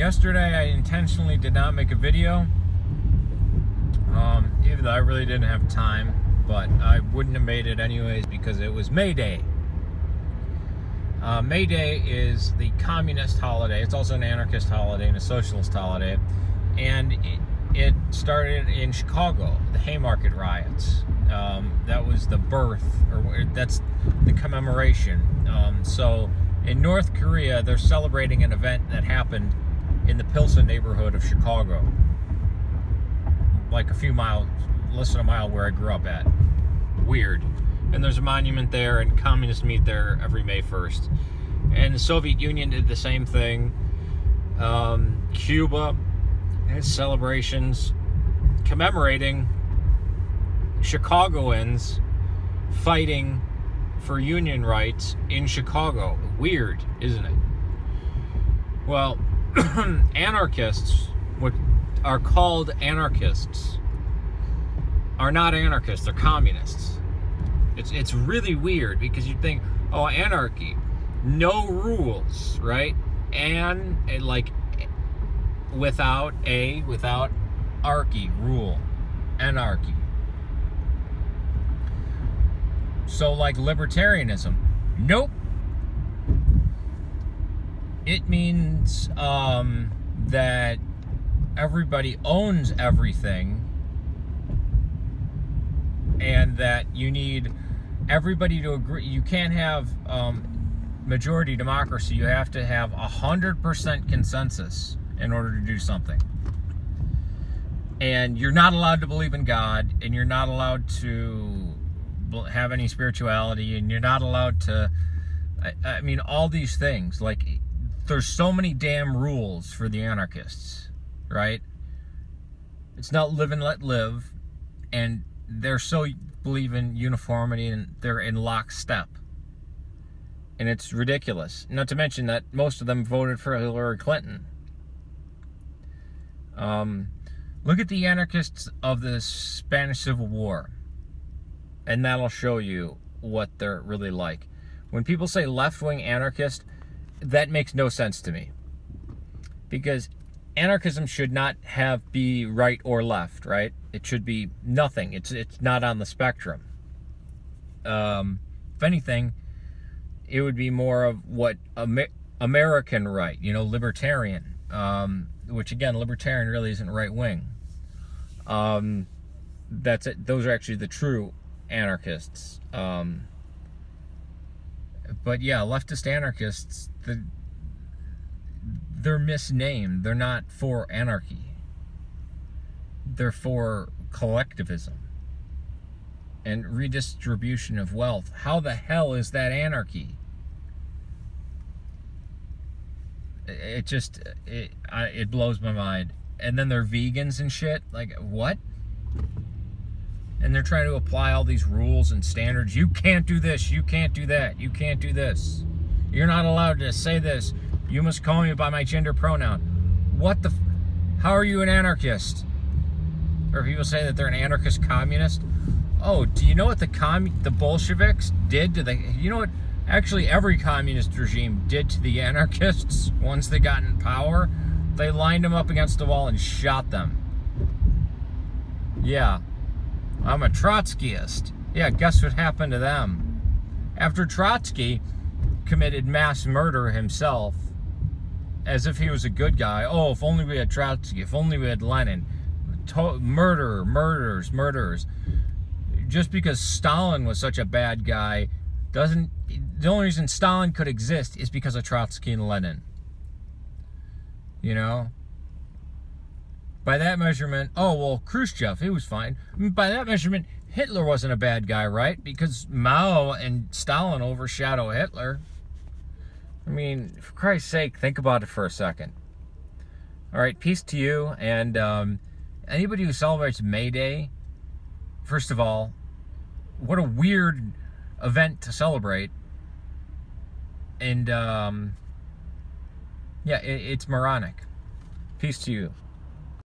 Yesterday, I intentionally did not make a video, even though I really didn't have time, but I wouldn't have made it anyways because it was May Day. May Day is the communist holiday. It's also an anarchist holiday and a socialist holiday, and it started in Chicago, the Haymarket riots. That was the birth, or that's the commemoration. So in North Korea, they're celebrating an event that happened in the Pilsen neighborhood of Chicago, like a few miles, less than a mile where I grew up at. Weird. And there's a monument there, and communists meet there every May 1st. And the Soviet Union did the same thing. Cuba has celebrations commemorating Chicagoans fighting for union rights in Chicago. Weird, isn't it? Well, anarchists, what are called anarchists, are not anarchists, they're communists. It's really weird because you think, oh, anarchy, no rules, right? And like without archy, rule, anarchy. So like libertarianism, nope. It means that everybody owns everything, and that you need everybody to agree. You can't have majority democracy. You have to have 100% consensus in order to do something. And you're not allowed to believe in God, and you're not allowed to have any spirituality, and you're not allowed to, I mean, all these things. Like, there's so many damn rules for the anarchists, right? It's not live and let live, and they're so believe in uniformity, and they're in lockstep. And it's ridiculous. Not to mention that most of them voted for Hillary Clinton. Look at the anarchists of the Spanish Civil War, and that'll show you what they're really like. When people say left-wing anarchist, that makes no sense to me. Because anarchism should not be right or left, right? It should be nothing. It's not on the spectrum. If anything, it would be more of what American right, libertarian. Which again, libertarian really isn't right wing. That's it. Those are actually the true anarchists. But yeah, leftist anarchists, they're misnamed. They're not for anarchy. They're for collectivism and redistribution of wealth. How the hell is that anarchy? It blows my mind. And then they're vegans and shit. Like, what? And they're trying to apply all these rules and standards. You can't do this. You can't do that. You can't do this. You're not allowed to say this. You must call me by my gender pronoun. What the? How are you an anarchist? Or people say that they're an anarchist communist. Oh, do you know what the Bolsheviks did to the? You know what? Actually, every communist regime did to the anarchists once they got in power. They lined them up against the wall and shot them. Yeah. I'm a Trotskyist. Yeah, guess what happened to them? After Trotsky committed mass murder himself, as if he was a good guy. Oh, if only we had Trotsky, if only we had Lenin. Murderers. Just because Stalin was such a bad guy, the only reason Stalin could exist is because of Trotsky and Lenin. By that measurement, oh, well, Khrushchev, he was fine. By that measurement, Hitler wasn't a bad guy, right? Because Mao and Stalin overshadow Hitler. I mean, for Christ's sake, think about it for a second. All right, peace to you. And anybody who celebrates May Day, first of all, what a weird event to celebrate. And, yeah, it's moronic. Peace to you.